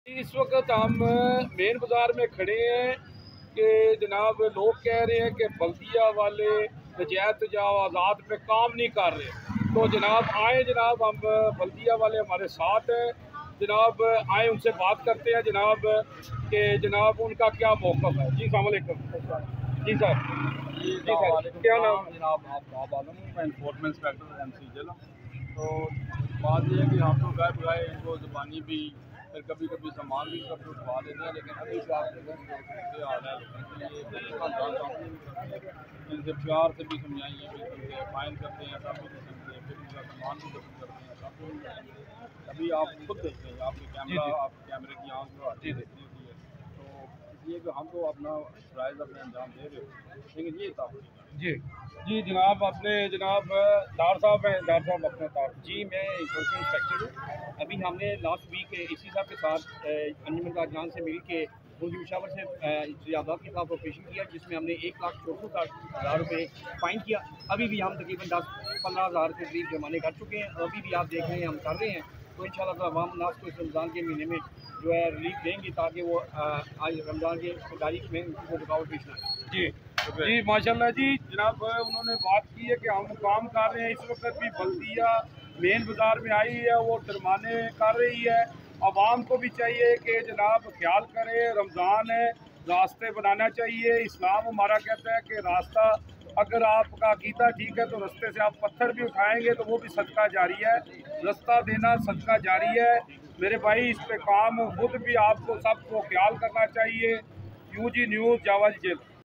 इस वक्त हम मेन बाज़ार में खड़े हैं कि जनाब लोग कह रहे हैं कि बल्दिया वाले नजायत जाओ आज़ाद पे काम नहीं कर रहे। तो जनाब आए जनाब, हम बल्दिया वाले हमारे साथ हैं जनाब, आए उनसे बात करते हैं जनाब कि जनाब उनका क्या मौक़िफ़ है। जी अस्सलाम वालेकुम। जी सर। जी सर क्या नाम जनाब, आप आलम हूँ, मैं इन्फोर्समेंट इंस्पेक्टर MC जिला। तो बात यह है कि हम तो गाय बगाए इनको ज़बानी भी, फिर कभी कभी सामान भी सब उठवा देते हैं, लेकिन अभी से आप देखें आ रहा है इनसे प्यार से भी समझाइए, भी समझे फाइन करते हैं सब भी नहीं समझते, फिर उनका सामान भी खत्म करते हैं सब भी नहीं समझते। अभी आप खुद देखते हैं, आपके कैमरे की आँख जो आती देखती होती है, तो इसलिए कि हम तो अपना फ़राइज़ अपने अंजाम दे रहे हो, लेकिन ये था। जी जी जनाब, अपने जनाब डार साहब हैं, डार साहब अपने तार। जी, मैं इन्फोर्समेंट इंस्पेक्टर हूँ। अभी हमने लास्ट वीक इसी साहब के साथ अंजुमन काजगान से मिल के उनकी मुशावर से इजाज़त के खिलाफ ऑपरेशन किया, जिसमें हमने 1,64,000 रुपये फ़ाइन किया। अभी भी हम तकरीबन 10-15 हज़ार के करीब जुर्माने कर चुके हैं और अभी भी आप देख रहे हैं हम कर रहे हैं। तो इंशाल्लाह अवाम नास को इस रमज़ान के महीने में जो है रिलीफ देंगे, ताकि वो आज रमज़ान की तारीख में उनको रुकावट पेश ना जी जी माशाल्लाह जी जनाब, उन्होंने बात की है कि हम काम कर रहे हैं। इस वक्त भी बल्दिया मेन बाज़ार में आई है, वो जुर्माने कर रही है। आवाम को भी चाहिए कि जनाब ख्याल करें, रमज़ान है, रास्ते बनाना चाहिए। इस्लाम हमारा कहता है कि रास्ता, अगर आपका अकीदा ठीक है तो रास्ते से आप पत्थर भी उठाएंगे तो वो भी सदका जारी है। रास्ता देना सदका जारी है मेरे भाई। इस पे काम खुद भी आपको सबको ख्याल करना चाहिए। UG न्यूज़ जावा जेल।